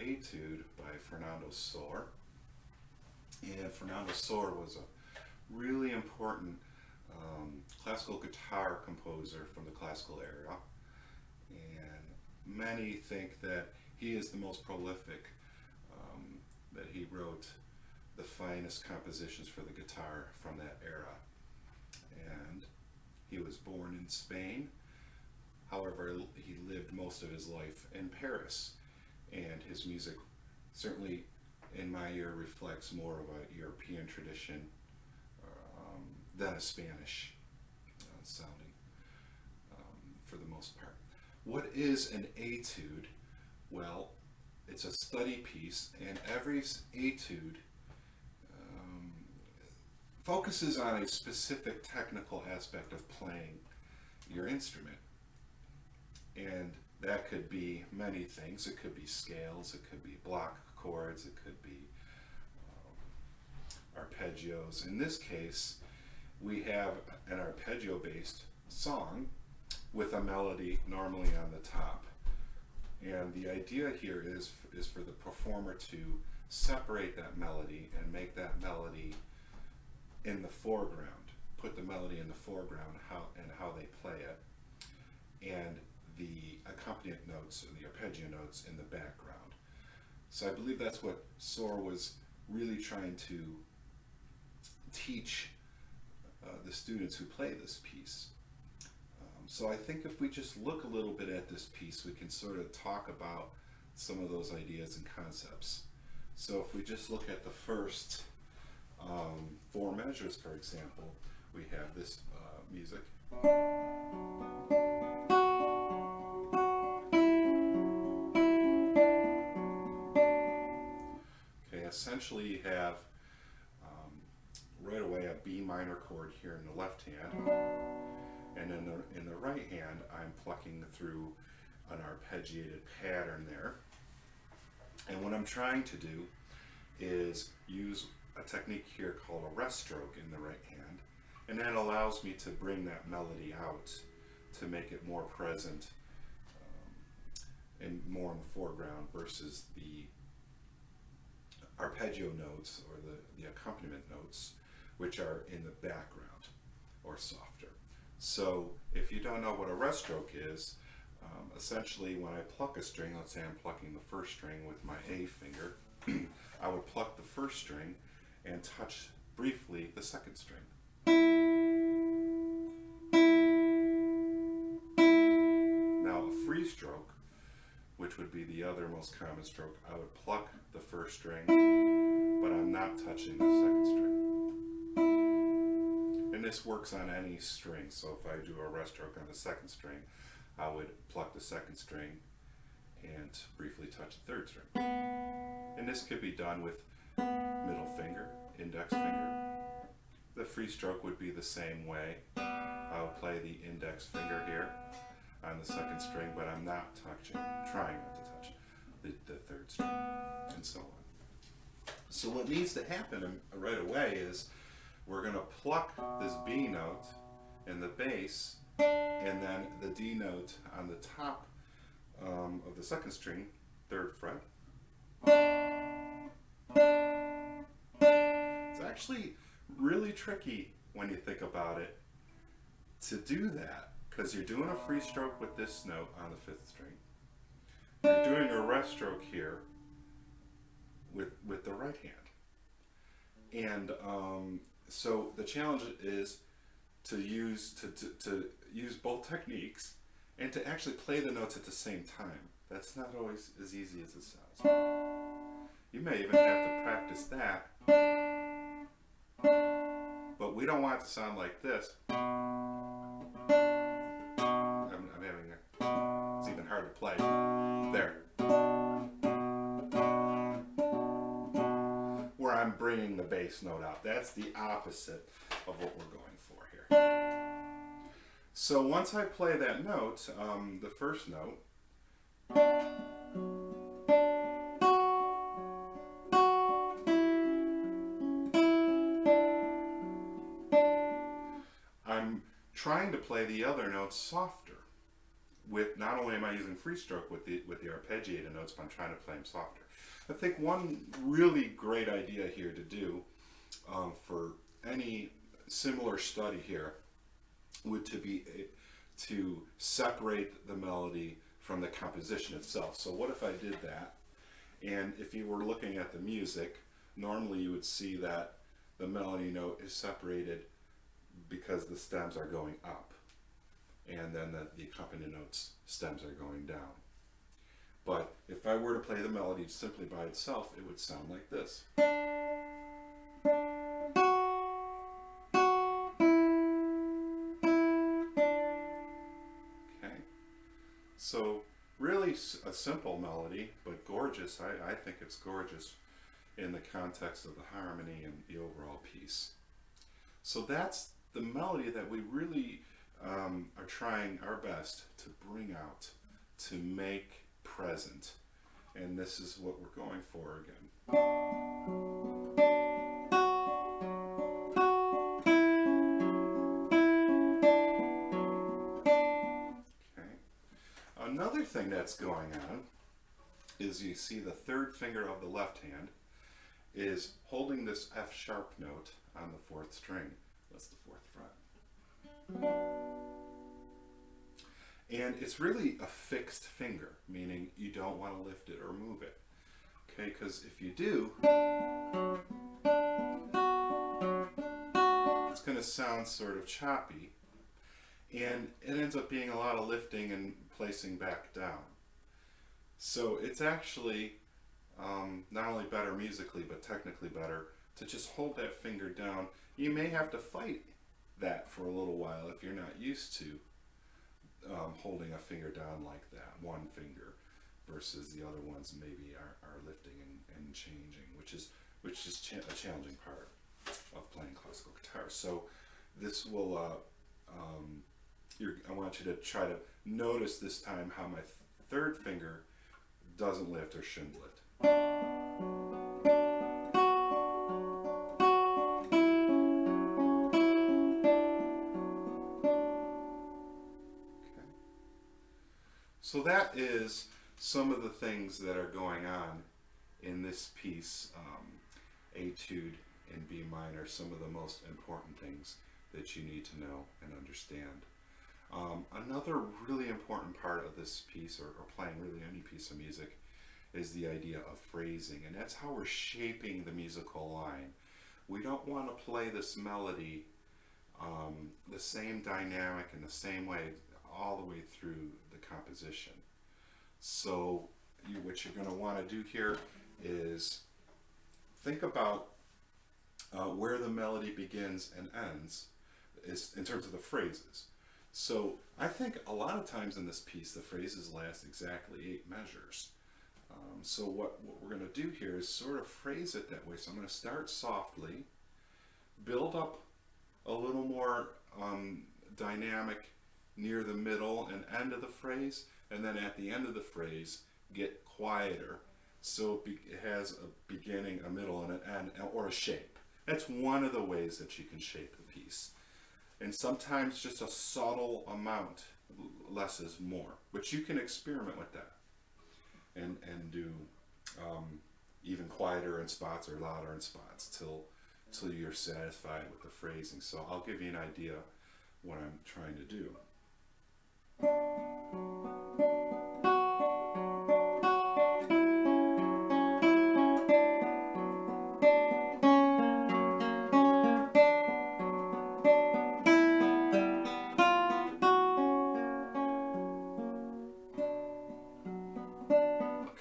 Etude by Fernando. And Fernando was a really important classical guitar composer from the classical era. And many think that he is the most prolific, that he wrote the finest compositions for the guitar from that era. And he was born in Spain. However, he lived most of his life in Paris, and his music certainly, in my ear, reflects more of a European tradition than a Spanish sounding, for the most part. What is an etude? Well, it's a study piece, and every etude focuses on a specific technical aspect of playing your instrument. And that could be many things. It could be scales, it could be block chords, it could be arpeggios. In this case, we have an arpeggio-based song with a melody normally on the top. And the idea here is for the performer to separate that melody and make that melody in the foreground, put the melody in the foreground and how they play it, and the accompaniment notes or the arpeggio notes in the background. So I believe that's what Soar was really trying to teach the students who play this piece. So I think if we just look a little bit at this piece, we can sort of talk about some of those ideas and concepts. So if we just look at the first four measures, for example, we have this music. Okay, essentially you have right away a B minor chord here in the left hand, and in the right hand I'm plucking through an arpeggiated pattern there. And what I'm trying to do is use a technique here called a rest stroke in the right hand, and that allows me to bring that melody out to make it more present and more in the foreground versus the arpeggio notes or the accompaniment notes, which are in the background or softer. So if you don't know what a rest stroke is, essentially when I pluck a string, let's say I'm plucking the first string with my A finger, I would pluck the first string and touch briefly the second string. Now a free stroke, which would be the other most common stroke, I would pluck the first string, but I'm not touching the second string. And this works on any string, so if I do a rest stroke on the second string, I would pluck the second string and briefly touch the third string. And this could be done with middle finger, index finger. The free stroke would be the same way. I would play the index finger here on the second string, but I'm not touching, trying not to touch the third string, and so on. So what needs to happen right away is we're going to pluck this B note in the bass, and then the D note on the top of the second string, third fret. It's actually really tricky when you think about it to do that, because you're doing a free stroke with this note on the fifth string. You're doing a rest stroke here with the right hand. And so the challenge is to use both techniques and to actually play the notes at the same time. That's not always as easy as it sounds. You may even have to practice that, but we don't want it to sound like this. I'm having it's even hard to play. There. Where I'm bringing the bass note out. That's the opposite of what we're going for here. So once I play that note, the first note, I'm trying to play the other notes softer. With not only am I using free stroke with the arpeggiated notes, but I'm trying to play them softer. I think one really great idea here to do for any similar study here would to separate the melody from the composition itself. So what if I did that, and if you were looking at the music, normally you would see that the melody note is separated because the stems are going up, and then the accompanying notes stems are going down. But if I were to play the melody simply by itself, it would sound like this. Okay, so really a simple melody, but gorgeous. I think it's gorgeous in the context of the harmony and the overall piece. So that's the melody that we really are trying our best to bring out, to make present. And this is what we're going for again. Okay. Another thing that's going on is you see the third finger of the left hand is holding this F sharp note on the fourth string. That's the fourth fret. And it's really a fixed finger, meaning you don't want to lift it or move it. Okay, because if you do, it's going to sound sort of choppy, and it ends up being a lot of lifting and placing back down. So it's actually not only better musically, but technically better to just hold that finger down. You may have to fight that for a little while if you're not used to holding a finger down like that, one finger, versus the other ones maybe are lifting and changing, which is a challenging part of playing classical guitar. So this will, I want you to try to notice this time how my third finger doesn't lift or shouldn't lift. So that is some of the things that are going on in this piece, Etude in B minor, some of the most important things that you need to know and understand. Another really important part of this piece, or playing really any piece of music, is the idea of phrasing, and that's how we're shaping the musical line. We don't want to play this melody the same dynamic in the same way all the way through the composition. So what you're going to want to do here is think about where the melody begins and ends is in terms of the phrases. So I think a lot of times in this piece the phrases last exactly 8 measures. So what we're going to do here is sort of phrase it that way. So I'm going to start softly, build up a little more dynamic near the middle and end of the phrase, and then at the end of the phrase get quieter so it has a beginning, a middle, and an end, or a shape. That's one of the ways that you can shape the piece. And sometimes just a subtle amount, less is more, but you can experiment with that and do even quieter in spots or louder in spots till you're satisfied with the phrasing. So I'll give you an idea what I'm trying to do.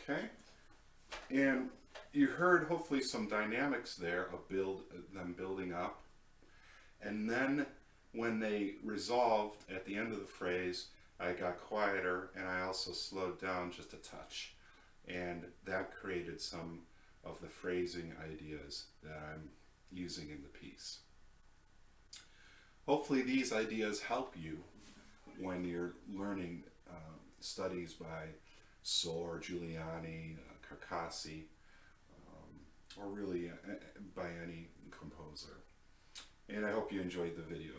Okay, and you heard hopefully some dynamics there of them building up, and then when they resolved at the end of the phrase, I got quieter and I also slowed down just a touch, and that created some of the phrasing ideas that I'm using in the piece. Hopefully these ideas help you when you're learning studies by Sohr, Giuliani, Carcassi, or really by any composer. And I hope you enjoyed the video.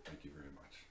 Thank you very much.